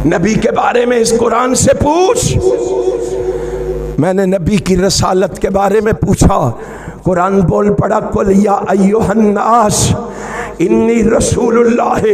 نبی کے بارے میں اس قرآن سے پوچھ۔ میں نے نبی کی رسالت کے بارے میں پوچھا، قرآن بول پڑا قل یا ایھا الناس انی رسول اللہ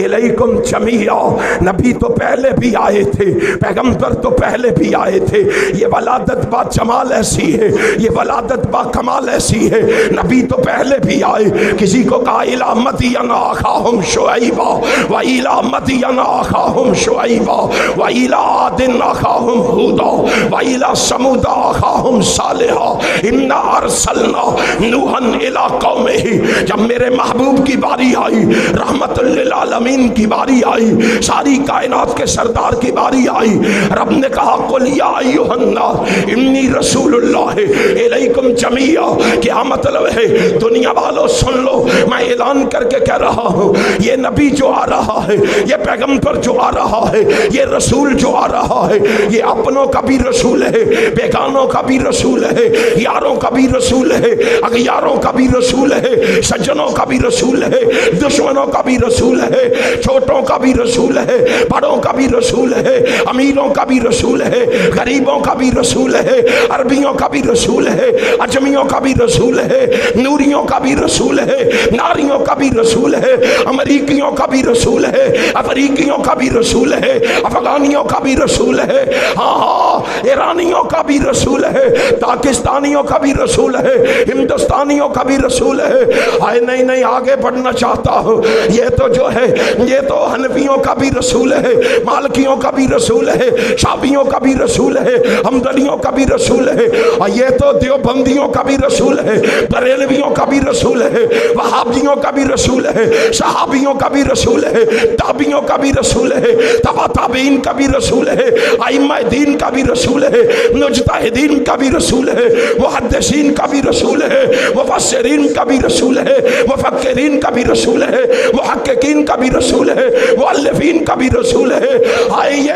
الیکم جمیعا۔ نبی تو پہلے بھی آئے تھے، پیغمبر تو پہلے بھی آئے تھے۔ یہ ولادت با جمال ایسی ہے، یہ ولادت با کمال ایسی ہے، نبی تو پہلے بھی آئے۔ کسی کو کہا الی مدین اخاہم شعیبا والی مدین اخاہم شعیبا والی عاد اخاہم ہودا والی ثمود اخاہم صالحا انا ارسلنا نوحا الی قومہ۔ جب میرے محبوب کی باری آئی، رحمت للعالمین کی باری آئی، ساری کائنات کے سردار کی باری آئی، رب نے کہا قل یا ایھا الناس انی رسول اللہ الیکم جمیعا۔ کیا مطلب ہے؟ دنیا والوں سن لو، میں اعلان کر کے کہہ رہا ہوں، یہ نبی جو آ رہا ہے، یہ پیغمبر جو آ رہا ہے، یہ رسول جو آ رہا ہے، یہ اپنوں کا بھی رسول ہے، بیگانوں کا بھی رسول ہے، یاروں کا بھی رسول ہے، اغیاروں کا بھی رسول ہے، سجنوں کا بھی رسول ہے، دشمنوں کا بھی رسول ہے، چھوٹوں کا بھی رسول ہے، بڑوں کا بھی رسول ہے، امیروں کا بھی رسول ہے، غریبوں کا بھی رسول ہے، عربیوں کا بھی رسول ہے، اجمیوں کا بھی رسول ہے، نوریوں کا بھی رسول ہے، ناریوں کا بھی رسول ہے، امریکیوں کا بھی رسول ہے، افریقیوں کا بھی رسول ہے، افغانیوں کا بھی رسول ہے، ہاں ایرانیوں کا بھی رسول ہے، پاکستانیوں کا بھی رسول ہے، ہندوستانیوں کا بھی رسول ہے۔ آئے نہیں آگے بڑھنا چاہتا ہوں، یہ تو جو ہے یہ تو حنفیوں کا بھی رسول ہے، مالکیوں کا بھی رسول ہے، شافعیوں کا بھی رسول ہے، حنبلیوں کا بھی رسول ہے، اور یہ تو دیوبندیوں کا بھی رسول ہے، بریلویوں کا بھی رسول ہے، وہابیوں کا بھی رسول ہے، صحابیوں کا بھی رسول ہے، تابعیوں کا بھی رسول ہے، تبع تابعین کا بھی رسول ہے، ائمہ دین کا بھی رسول ہے، مجتہدین کا بھی رسول ہے، محدثین کا بھی رسول ہے، مفسرین کا بھی رسول ہے، مفکرین کا بھی رسول ہے، محققین کا بھی رسول ہے، مؤلفین کا بھی رسول ہے، آئیے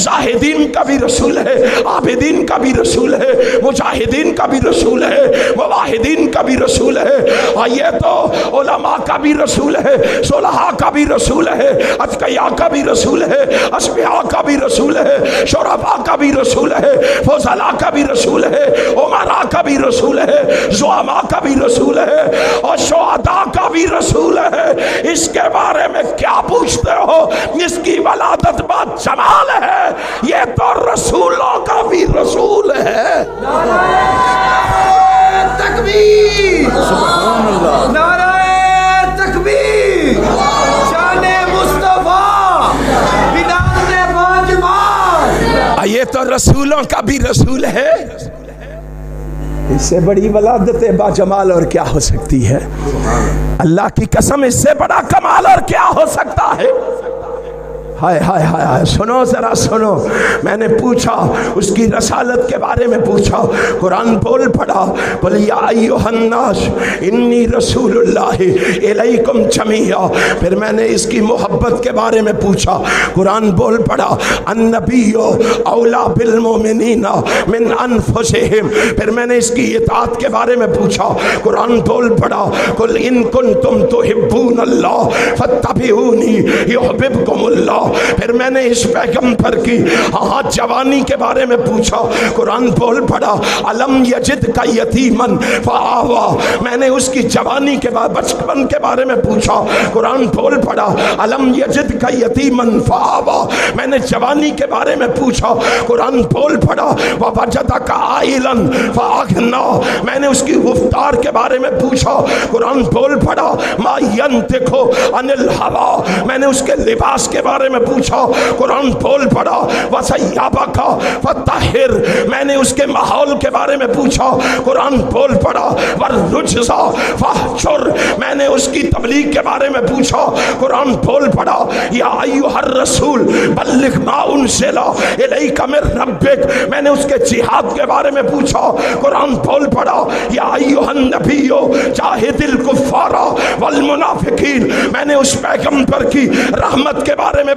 زاہدین کا بھی رسول ہے، عابدین کا بھی رسول ہے، مجاہدین کا بھی رسول ہے، مواحدین کا بھی رسول ہے، آئیے تو علماء کا بھی رسول ہے، صلحاء کا بھی رسول ہے، اتقیاء کا بھی رسول ہے، اشفیاء کا بھی رسول ہے، شرفاء کا بھی رسول ہے، فضلاء کا بھی رسول ہے، امراء کا بھی رسول ہے، زعماء کا بھی رسول ہے، اور شہداء کا بھی رسول ہے۔ اس کے بارے میں کیا پوچھتے ہو؟ اس کی ولادت بات جمال ہے، یہ تو رسولوں کا بھی رسول ہے۔ نعرہ تکبیر، سبحان اللہ، نعرہ تکبیر، شان مصطفیٰ، بداعت باجمال، یہ تو رسولوں کا بھی رسول ہے۔ اس سے بڑی ولادت باجمال اور کیا ہو سکتی ہے؟ اللہ کی قسم، اس سے بڑا کمال اور کیا ہو سکتا ہے؟ ہائے ہائے ہائے، سنو ذرا سنو، میں نے پوچھا اس کی رسالت کے بارے میں پوچھا، قرآن بول پڑا قل یا ایھا الناس انی رسول اللہ الیکم جمیعا۔ پھر میں نے اس کی محبت کے بارے میں پوچھا، قرآن بول پڑا النبی اولی بالمؤمنین من انفسہم۔ پھر میں نے اس کی اطاعت کے بارے میں پوچھا، قرآن بول پڑا قل ان کنتم تحبون اللہ فاتبعونی یحببکم اللہ۔ پھر میں نے اس پیغمبر کی جوانی کے بارے میں پوچھا، قرآن بول پڑا الم یجدک یتیما فآویٰ۔ میں نے اس کی جوانی کے بعد بچپن کے بارے میں پوچھا، قرآن بول پڑا الم یجدک یتیما فآویٰ۔ میں نے جوانی کے بارے میں پوچھا، قرآن بول پڑا ووجدک عائلا فأغنیٰ۔ میں نے اس کی گفتار کے بارے میں پوچھا، قرآن بول پڑا ما ینطق عن الہویٰ۔ میں نے اس کے لباس کے بارے میں پوچھا، قرآن بول پڑا وثیابک فطہر۔ میں نے اس کے ماحول کے بارے میں پوچھا، قرآن بول پڑا والرجز فاہجر۔ میں نے اس کی تبلیغ کے بارے میں پوچھا، قرآن بول پڑا یا ایھا الرسول بلغ ما انزل الیک من ربک۔ میں نے اس کے جہاد کے بارے میں پوچھا، قرآن بول پڑا یا ایھا النبی جاہد الکفار والمنافقین۔ میں نے اس پیغمبر کی رحمت کے بارے میں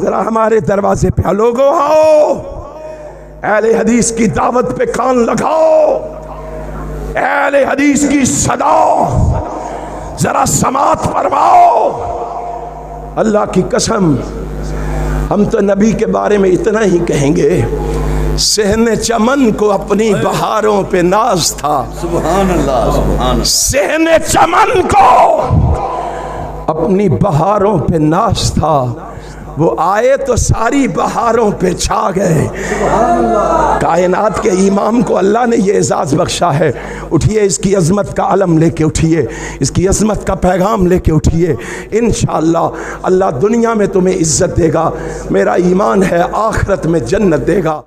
ذرا ہمارے دروازے پہ لوگو آؤ، اہل حدیث کی دعوت پہ کان لگاؤ، اہل حدیث کی صدا ذرا سماعت فرماؤ۔ اللہ کی قسم ہم تو نبی کے بارے میں اتنا ہی کہیں گے، صحن چمن کو اپنی بہاروں پہ ناز تھا۔ سبحان اللہ، سبحان اللہ۔ صحن چمن کو اپنی بہاروں پہ ناز تھا، وہ آئے تو ساری بہاروں پہ چھا گئے۔ کائنات کے امام کو اللہ نے یہ اعزاز بخشا ہے، اٹھیے اس کی عظمت کا علم لے کے اٹھیے، اس کی عظمت کا پیغام لے کے اٹھیے۔ انشاءاللہ اللہ دنیا میں تمہیں عزت دے گا، میرا ایمان ہے آخرت میں جنت دے گا۔